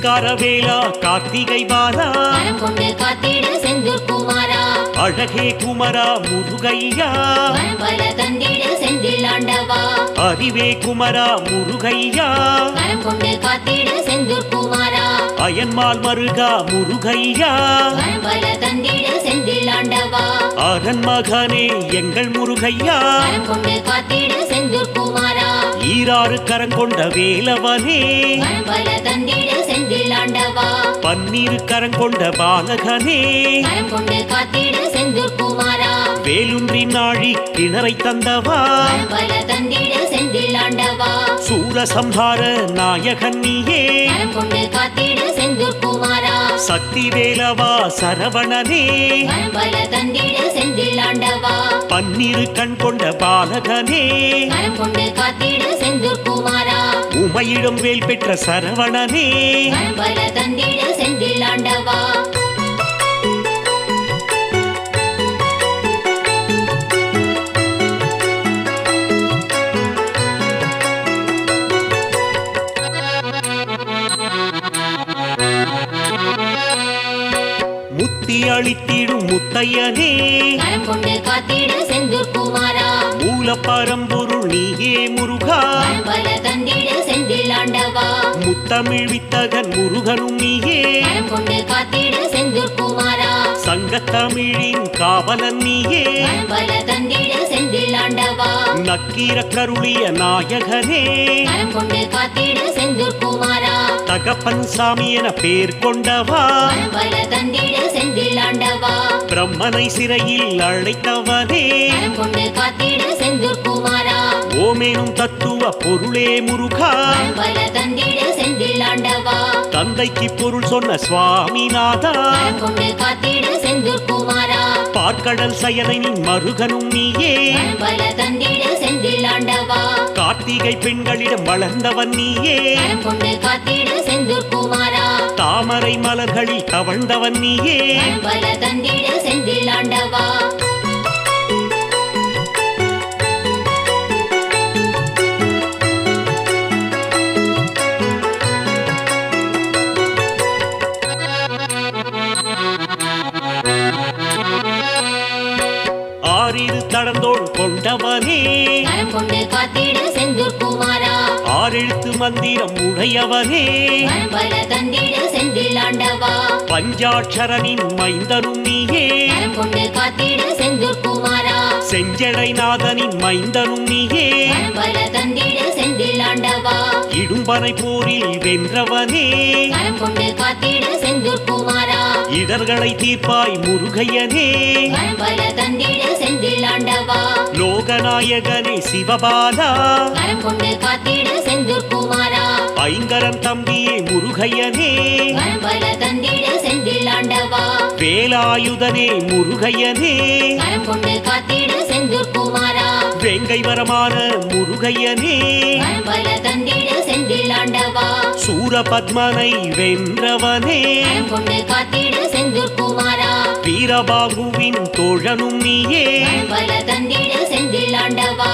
சிங்காரவேலா கார்த்திகை பாலா கரம் கொண்டு காத்திட செந்தூர் குமாரா அழகே குமரா முருகையா வரம் பல தந்திட செந்தில் ஆண்டவா அறிவே குமரா முருகையா கரம் கொண்டு காத்திட செந்தூர் குமாரா அயன்மால் மருகா முருகையா வரம் பல தந்திட செந்தில் ஆண்டவா அரண் மகனே எங்கள் முருகையா கரம் கொண்டு காத்திட செந்தூர் குமாரா ஈராறு கரங்கொண்ட வேலவனே வரம் பல தந்திட செந்தில் ஆண்டவா பன்னீரு கரங்கொண்ட பாலகனே கரம் கொண்டு காத்திட செந்தூர் குமாரா வேலுன்றி நாழி கிணறை தந்தவா வரம் பல தந்திட செந்தில் ஆண்டவா சூரசம்ஹார நாயகன் நீயே கரம் கொண்டு காத்திட செந்தூர் குமாரா சக்தி வேலவா சரவணனே வரம் பல தந்திட செந்தில் ஆண்டவா பன்னீரு கண் கொண்ட பாலகனே கரம் கொண்டு காத்திட செந்தூர் குமாரா உமையிடம் வேல் பெற்ற சரவணனே வரம் பல தந்திட செந்தில் ஆண்டவா முத்தி அளித்திடும் முத்தையனே கரம் கொண்டு காத்திட செந்தூர் குமாரா மூல பரம்பொருள் நீயே முருகா வரம் பல தந்திட செந்தில் ஆண்டவா முத்தமிழ் வித்தகன் முருகனும் நீயே கரம் கொண்டு காத்திட செந்தூர் குமாரா சங்கத்தமிழின் காவலன் நீயே வரம் பல தந்திட செந்தில் ஆண்டவா நக்கீர கருளிய நாயகனே கரம் கொண்டு காத்திட செந்தூர் குமாரா தகப்பன் சாமி என பேர் கொண்டவா வரம் பல தந்திட செந்தில் ஆண்டவா பிரம்மனை சிறையில் அழைத்தவனே கரம் கொண்டு காத்திட செந்தூர் குமாரா ஓமேனும் தத்துவ பொருளே முருகா வரம் பல தந்திட செந்தில் ஆண்டவா தந்தைக்கு பொருள் சொன்ன சுவாமிநாதா கரம் கொண்டு காத்திட செந்தூர் குமாரா பார்க்கடல் சயனின் மருகனும் நீயே வரம் பல தந்திட செந்தில் ஆண்டவா கார்த்திகை பெண்களிடம் வளர்ந்தவன் நீயே கரம் கொண்டு காத்திட செந்தூர் குமாரா தாமரை மலர்களில் தவழ்ந்தவன் நீயே வரம் பல தந்திட செந்தில் ஆண்டவா ஆறிரு தடந்தோள் கொண்டவனே கரம் கொண்டு காத்திட செந்தூர் குமாரா ஆறெழுத்து மந்திரம் உடையவனே வரம் பல தந்திட செந்தில் ஆண்டவா பஞ்சாட்சரனின் மைந்தனும் நீயே கரம் கொண்டு காத்திட செந்தூர் குமாரா செஞ்சடைநாதனின் மைந்தனும் நீயே வரம் பல தந்திட செந்தில் ஆண்டவா இடும்பனை போரில் வென்றவனே கரம் கொண்டு காத்திட செந்தூர் குமாரா இடர்களை தீர்ப்பாய் முருகையனே வரம் பல தந்திட செந்தில் ஆண்டவா லோகநாயகனே சிவபாலா கரம் கொண்டு காத்திட செந்தூர் குமாரா ஐங்கரன் தம்பியே முருகையனே வரம் பல தந்திட செந்தில் ஆண்டவா வேலாயுதனே முருகையனே கரம் கொண்டு காத்திட செந்தூர் குமாரா வேங்கை வரமான முருகையனே வரம் பல தந்திட செந்தில் ஆண்டவா சூரபத்மனை வென்றவனே கரம் கொண்டு காத்திட செந்தூர் குமாரா வீரபாகுவின் தோழனும் நீயே வரம் பல தந்திட செந்தில் ஆண்டவா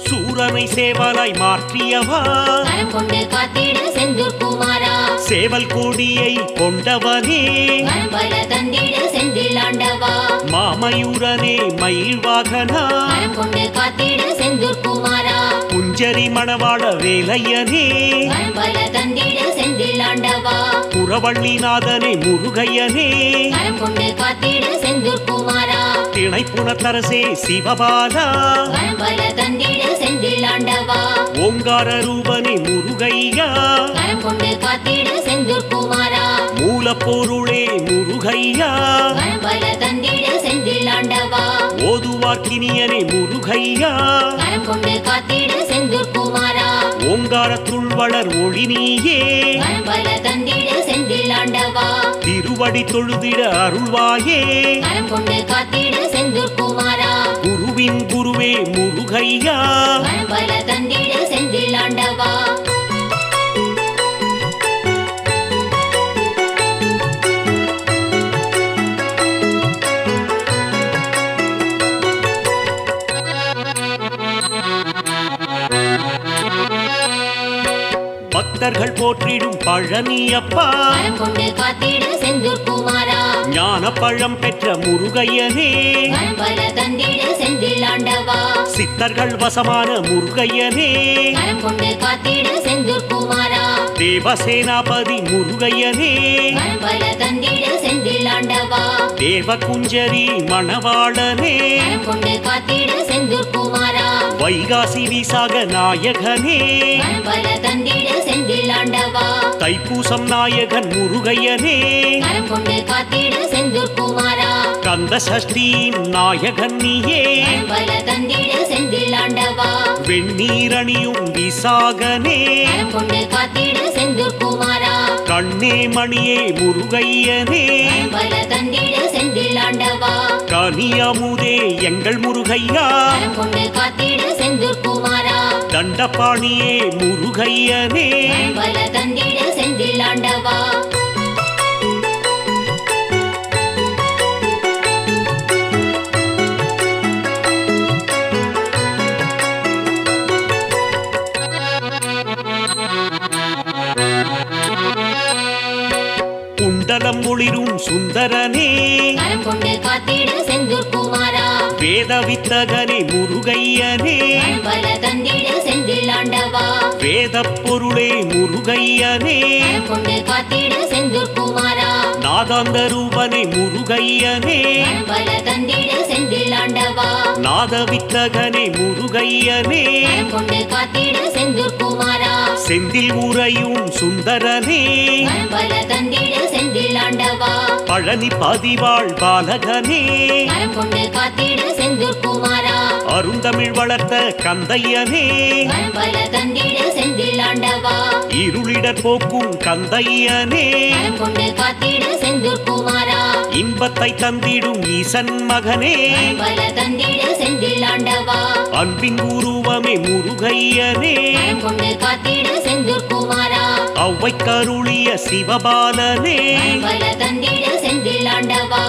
சூரனை சேவலாய் மாற்றியவா கரம் கொண்டு காத்திட செந்தூர் குமாரா சேவல் கொடியை கொண்டவனே வரம் பல தந்திட செந்தில் ஆண்டவா மாமயூரனே மயில் வாகனா கரம் கொண்டு காத்திட செந்தூர் குமாரா குஞ்சரி மணவாள வேலையனே வரம் பல தந்திட செந்தில் ஆண்டவா புறவள்ளிநாதனே முருகையனே கரம் கொண்டு காத்திட செந்தூர் குமாரா திணைப்புணத்தரசே சிவபாலா வரம் பல தந்திட செந்தில் ஆண்டவா ஓங்கார ரூபனே முருகையா கரம் கொண்டு காத்திட செந்தூர் குமாரா மூலப்பொருளே முருகையா வரம் பல தந்திட செந்தில் ஆண்டவா ஓதுவார்க்கினியனே முருகையா கரம் கொண்டு காத்திட செந்தூர் குமாரா ஓங்காரத்துள் வளர் ஒளி நீயே வரம் பல தந்திட செந்தில் ஆண்டவா திருவடி தொழுதிட அருள்வாயே கரம் கொண்டு காத்திட செந்தூர் குமாரா குருவின் குருவே முருகையா வரம் பல தந்திட செந்தில் ஆண்டவா பக்தர்கள் போற்றிடும் பழனியப்பா வரம் கொண்டு காத்திடு செந்தூர் குமாரா ஞான பழம் பெற்ற முருகையனே வரம் பல தந்திடு செந்தில் ஆண்டவா சித்தர்கள் வசமான முருகையனே வரம் கொண்டு காத்திடு செந்தூர் குமாரா தேவசேனாபதி முருகையனே வரம் பல தந்திடு செந்தில் ஆண்டவா தேவகுஞ்சரி மணவாளனே வரம் கொண்டு காத்திடு செந்தூர் குமாரா வைகாசி விசாக நாயகனே வரம் பல தந்திடு செந்தில் ஆண்டவா தைப்பூசம் நாயகன் முருகையனே வரம் கொண்டு காத்திடு செந்தூர் குமாரா கந்த சஷ்டியின் நாயகன் நீயே வரம் பல தந்திடு செந்தில் ஆண்டவா வெண்ணீரணியும் விசாகனே வரம் கொண்டு காத்திடு செந்தூர் குமாரா கண்ணே மணியே முருகையனே வரம் பல தந்திடு செந்தில் ஆண்டவா கனியமுதே எங்கள் முருகையா வரம் கொண்டு காத்திடு செந்தூர் குமாரா தண்டபாணியே முருகையனே வரம் பல தந்திடு செந்தில் ஆண்டவா குண்டலம் ஒளிரும் சுந்தரனே வரம் கொண்டு காத்திடு செந்தூர் குமாரா வேத வித்தகனே முருகையனே வரம் பல தந்திடு செந்தில் ஆண்டவா வேத பொருளே முருகையனே வரம் கொண்டு காத்திடு செந்தூர் குமாரா நாதாந்த ரூபனே முருகையனே வரம் பல தந்திடு செந்தில் ஆண்டவா நாத வித்தகனே முருகையனே வரம் கொண்டு காத்திடு செந்தூர் குமாரா செந்தில் உறையும் சுந்தரனே வரம் பல தந்திடு செந்தில் ஆண்டவா பழனி பதிவாள் பாலகனே வரம் கொண்டு காத்திடு செந்தூர் குமாரா அருந்தமிழ் வளர்த்த கந்தையனே வரம் பல தந்திடு செந்தில் ஆண்டவா இருளிடர் போக்கும் கந்தையனே வரம் கொண்டு காத்திடு செந்தூர் குமாரா இன்பத்தை தந்திடும் ஈசன் மகனே வரம் பல தந்திடு செந்தில் ஆண்டவா அன்பின் உருவமே முருகையனே வரம் கொண்டு காத்திடு செந்தூர் குமாரா அவ்வை கருளிய சிவபாலனே வரம் பல தந்திடு செந்தில் ஆண்டவா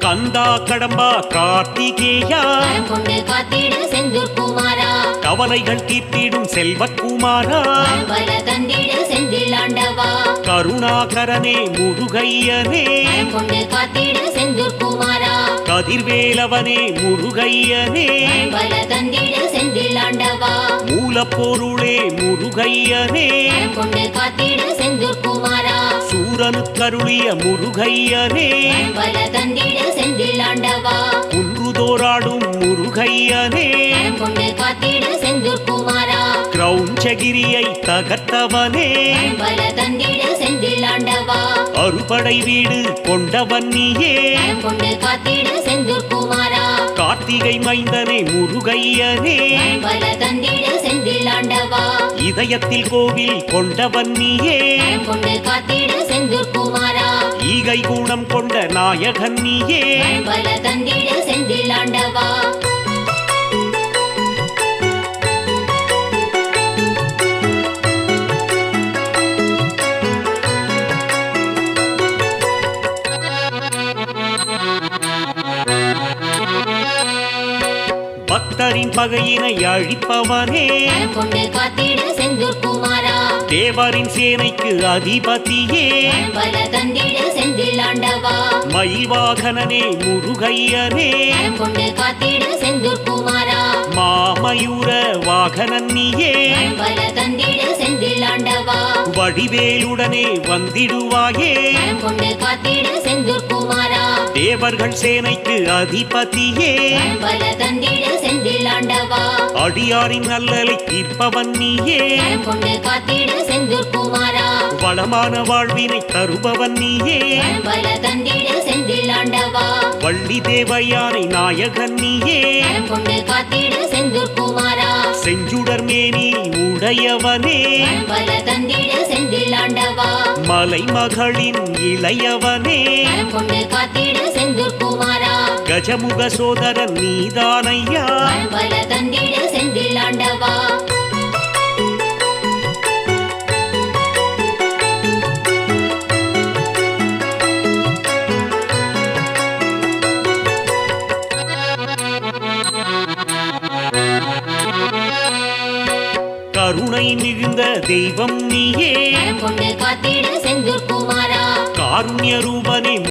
கந்தா கடம்பா கார்த்திகேயா வரம் கொண்டு காத்திடு செந்தூர் குமாரா கவலைகள் தீர்த்திடும் செல்வக்குமாரா வரம் பல தந்திடு செந்தில் ஆண்டவா கருணாகரனே முருகையனே வரம் கொண்டு காத்திடு செந்தூர் குமாரா கதிர்வேலவனே முருகையனே வரம் பல தந்திடு செந்தில் ஆண்டவா மூலப்பொருளே முருகையனே வரம் கொண்டு காத்திடு செந்தூர் குமாரா சூரனுக்கருளிய முருகையனே வரம் பல தந்திடு செந்தில் ஆண்டவா குன்றுதோராடும் முருகையனே வரம் கொண்டு காத்திடு செந்தூர் குமாரா கிரௌஞ்சகிரியை தகர்த்தவனே வரம் பல தந்திடு செந்தில் ஆண்டவா அறுபடை வீடு கொண்டவன் நீயே வரம் கொண்டு காத்திடு செந்தூர் குமாரா கார்த்திகை மைந்தனே முருகையனே வரம் பல தந்திடு செந்தில் ஆண்டவா இதயத்தில் கோவில் கொண்டவன் நீயே வரம் கொண்டு காத்திடு செந்தூர் குமாரா ஈகை குணம் கொண்ட நாயகன் நீயே வரம் பல தந்திடு செந்தில் ஆண்டவா பக்தரின் பகையினை அழிப்பவனே வரம் கொண்டு காத்திடு செந்தூர் குமாரா தேவரின் சேனைக்கு அதிபதியே வரம் பல தந்திடு செந்தில் ஆண்டவா மயில்வாகனனே முருகையனே வரம் கொண்டு காத்திடு செந்தூர் குமாரா மாமயூர வாகனன் நீயே வரம் பல தந்திடு செந்தில் ஆண்டவா வடிவேலுடனே வந்திடுவாயே வரம் கொண்டு காத்திடு செந்தூர் குமாரா தேவர்கள் சேனைக்கு அதிபதியே வரம் பல தந்திடு செந்தில் ஆண்டவா அடியாரின் நல்லலை தீர்ப்பவன் நீயே வரம் கொண்டு காத்திடு செந்தூர் குமாரா வளமான வாழ்வினை தருபவன் நீயே வரம் பல தந்திடு செந்தில் ஆண்டவா வள்ளி தேவயானை நாயகன் நீயே வரம் கொண்டு காத்திடு செந்தூர் குமாரா செஞ்சுடர் மேனி உடையவனே வரம் பல தந்திடு செந்தில் ஆண்டவா மலைமகளின் இளையவனே வரம் கொண்டு காத்திடு செந்தூர் குமாரா கஜமுக சோதரன் நீதானையா வரம் பல தந்திடு செந்தில் ஆண்டவா கருணை மிகுந்த தெய்வம் நீயே கரம் கொண்டு காத்திடு செந்தூர் குமாரா காருண்ய ரூபனே